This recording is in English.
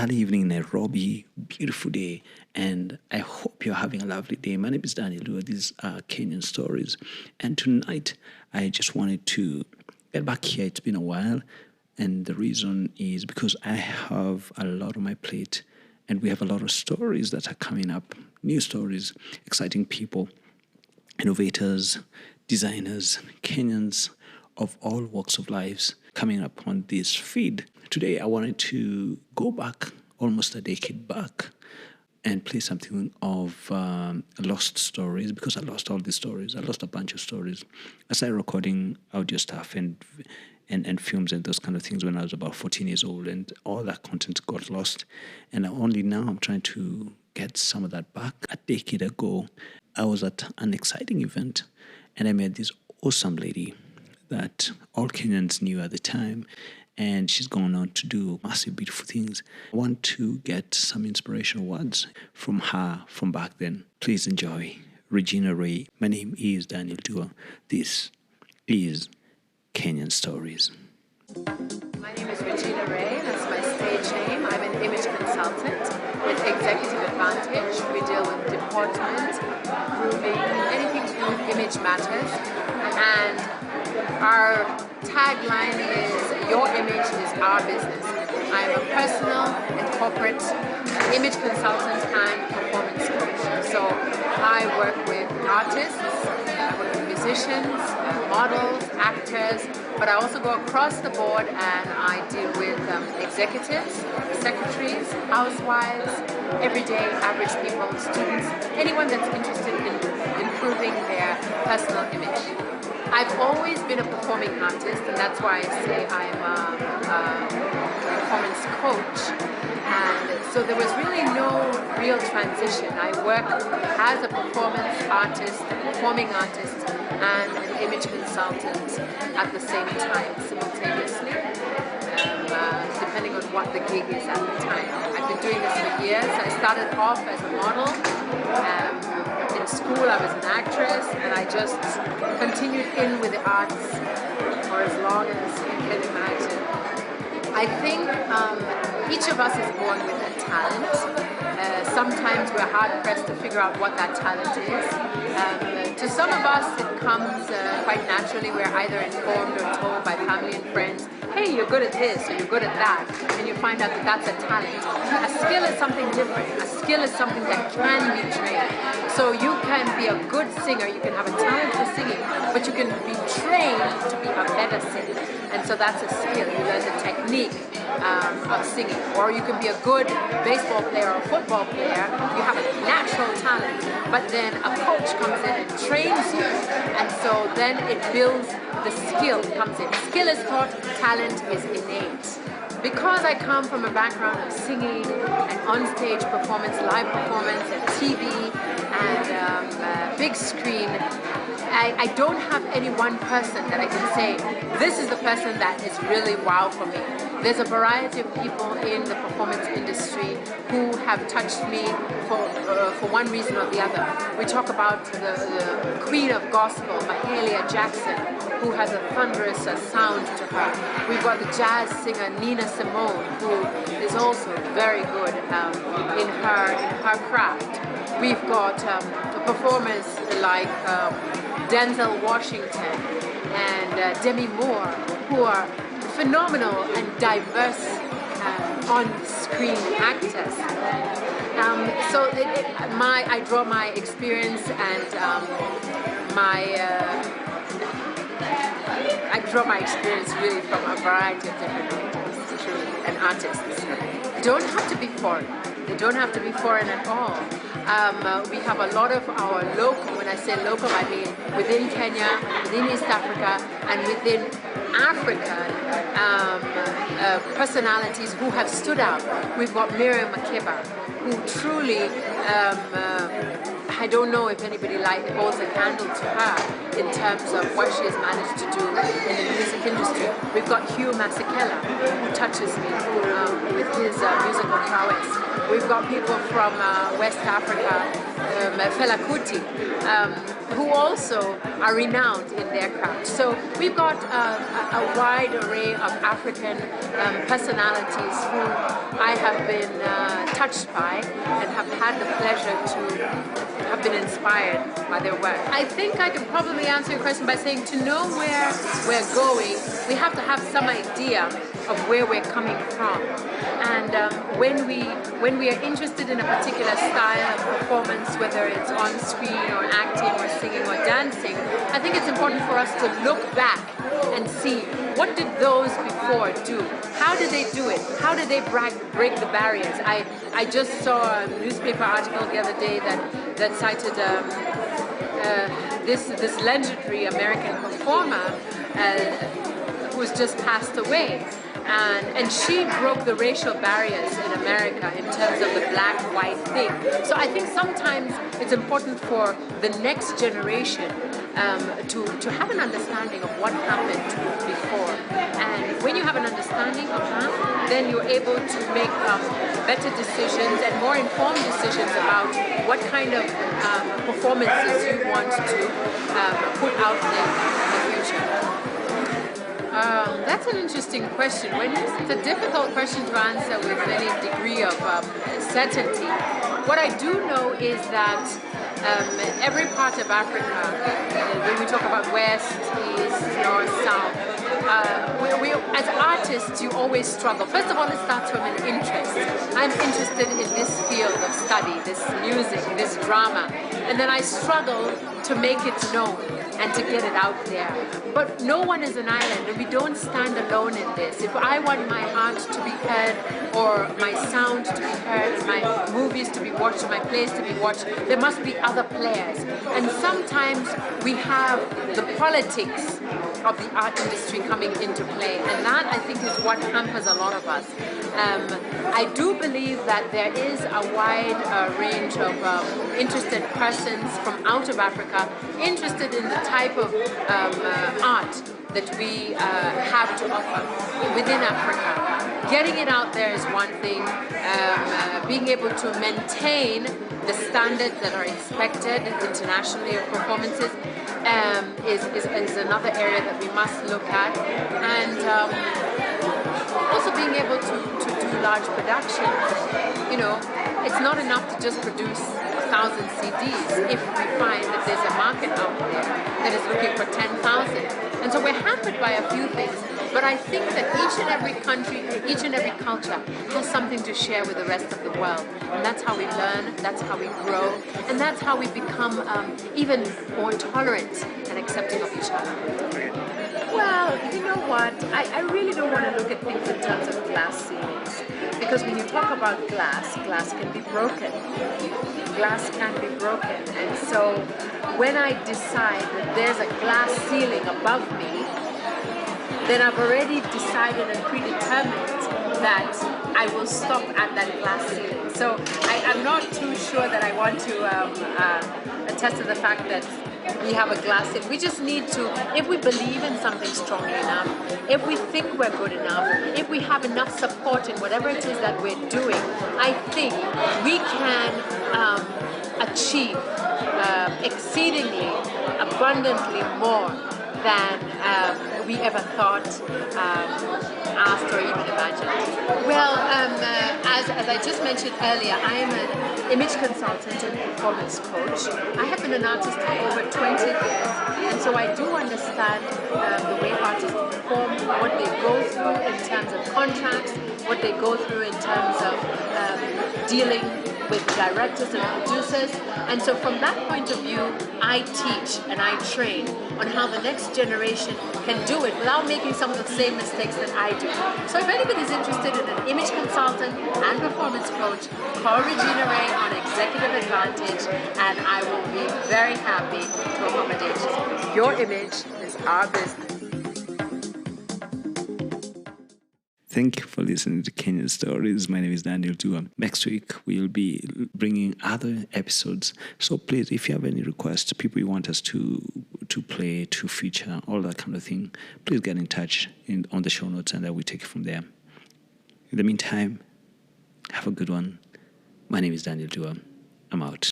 early evening in Nairobi, beautiful day, and I hope you're having a lovely day. My name is Daniel Duwa. These are Kenyan Stories, and tonight I just wanted to get back here. It's been a while, and the reason is because I have a lot on my plate, and we have a lot of stories that are coming up, new stories, exciting people, innovators, designers, Kenyans of all walks of lives coming up on this feed. Today, I wanted to go back almost a decade back and play something of lost stories, because I lost all these stories. I lost a bunch of stories. I started recording audio stuff and films and those kind of things when I was about 14 years old, and all that content got lost. And only now I'm trying to get some of that back. A decade ago, I was at an exciting event, and I met this awesome lady that all Kenyans knew at the time, and she's gone on to do massive, beautiful things. I want to get some inspirational words from her from back then. Please enjoy Regina Re. My name is Daniel Duwa. This is Kenyan Stories. My name is Regina Re. That's my stage name. I'm an image consultant with Executive Advantage. We deal with deportment, grooming, anything to do with image matters. And our tagline is, your image is our business. I am a personal and corporate image consultant and performance coach. So I work with artists, I work with musicians, models, actors, but I also go across the board and I deal with executives, secretaries, housewives, everyday average people, students, anyone that's interested in improving their personal image. I've always been a performing artist, and that's why I say I'm a performance coach. And so there was really no real transition. I work as a performance artist, a performing artist, and an image consultant at the same time, simultaneously, depending on what the gig is at the time. I've been doing this for years. I started off as a model. In school, I was an actress, and I just continued in with the arts for as long as you can imagine. I think each of us is born with a talent. Sometimes we're hard-pressed to figure out what that talent is. To some of us, it comes quite naturally. We're either informed or told by family and friends, hey, you're good at this, or you're good at that, and you find out that that's a talent. A skill is something different. A skill is something that can be trained. So you can be a good singer, you can have a talent for singing, but you can be trained to be a better singer. And so that's a skill. You learn the technique of singing. Or you can be a good baseball player or football player. You have a natural talent, but then a coach comes in and trains you. And so then it builds, the skill comes in. Skill is taught, talent is innate. Because I come from a background of singing and on-stage performance, live performance, and TV, and big screen, I don't have any one person that I can say, this is the person that is really wow for me. There's a variety of people in the performance industry who have touched me for one reason or the other. We talk about the queen of gospel, Mahalia Jackson, who has a thunderous sound to her. We've got the jazz singer Nina Simone, who is also very good in her craft. We've got performers like Denzel Washington and Demi Moore, who are phenomenal and diverse on-screen actors. So I draw my experience and I draw my experience really from a variety of different actors, truly, and artists. They don't have to be foreign. They don't have to be foreign at all. We have a lot of our local, when I say local, I mean within Kenya, within East Africa, and within Africa, personalities who have stood out. We've got Miriam Makeba, who truly, I don't know if anybody holds a candle to her in terms of what she has managed to do in the music industry. We've got Hugh Masekela, who touches me with his musical prowess. We've got people from West Africa, Fela Kuti, who also are renowned in their craft. So we've got a wide array of African personalities who I have been touched by and have had the pleasure to have been inspired by their work. I think I can probably answer your question by saying to know where we're going, we have to have some idea of where we're coming from. And when we are interested in a particular style of performance, whether it's on screen or acting or singing or dancing, I think it's important for us to look back and see what did those before do? How did they do it? How did they break the barriers? I just saw a newspaper article the other day that cited this legendary American performer who's just passed away. And she broke the racial barriers in America in terms of the black-white thing. So I think sometimes it's important for the next generation to have an understanding of what happened before. And when you have an understanding of that, then you're able to make better decisions and more informed decisions about what kind of performances you want to put out there in the future. That's an interesting question. It's a difficult question to answer with any degree of certainty. What I do know is that every part of Africa, when we talk about West, East, North, South, we as artists, you always struggle. First of all, it starts from an interest. I'm interested in this field of study, this music, this drama, and then I struggle to make it known and to get it out there. But no one is an island, and we don't stand alone in this. If I want my art to be heard, or my sound to be heard, my movies to be watched, my plays to be watched, there must be other players. And sometimes we have the politics of the art industry coming into play, and that I think is what hampers a lot of us. I do believe that there is a wide range of interested persons from out of Africa interested in the type of art that we have to offer within Africa. Getting it out there is one thing. Being able to maintain the standards that are expected internationally of performances is another area that we must look at. And also being able to do large productions. You know, it's not enough to just produce 1,000 CDs if we find that there's a market out there that is looking for 10,000. And so we're hampered by a few things, but I think that each and every country, each and every culture has something to share with the rest of the world. And that's how we learn, that's how we grow, and that's how we become even more tolerant and accepting of each other. Well, you know what? I really don't want to look at things in terms of glass ceilings. Because when you talk about glass, glass can be broken. Glass can be broken. And so when I decide that there's a glass ceiling above me, then I've already decided and predetermined that I will stop at that glass ceiling. So I'm not too sure that I want to attest to the fact that we have a glass ceiling. We just need to, if we believe in something strongly enough, if we think we're good enough, if we have enough support in whatever it is that we're doing, I think we can achieve exceedingly, abundantly more than we ever thought, asked, or even imagined. Well, as I just mentioned earlier, I am an image consultant and performance coach. I have been an artist for over 20 years, and so I do understand the way artists perform, what they go through in terms of contracts, what they go through in terms of dealing with directors and producers. And so from that point of view, I teach and I train on how the next generation can do it without making some of the same mistakes that I do. So if anybody's interested in an image consultant and performance coach, call Regina Re on Executive Advantage, and I will be very happy to accommodate you. Your image is our business. Thank you for listening to Kenyan Stories. My name is Daniel Duwa. Next week, we'll be bringing other episodes. So please, if you have any requests, people you want us to play, to feature, all that kind of thing, please get in touch on the show notes, and then we take it from there. In the meantime, have a good one. My name is Daniel Duwa. I'm out.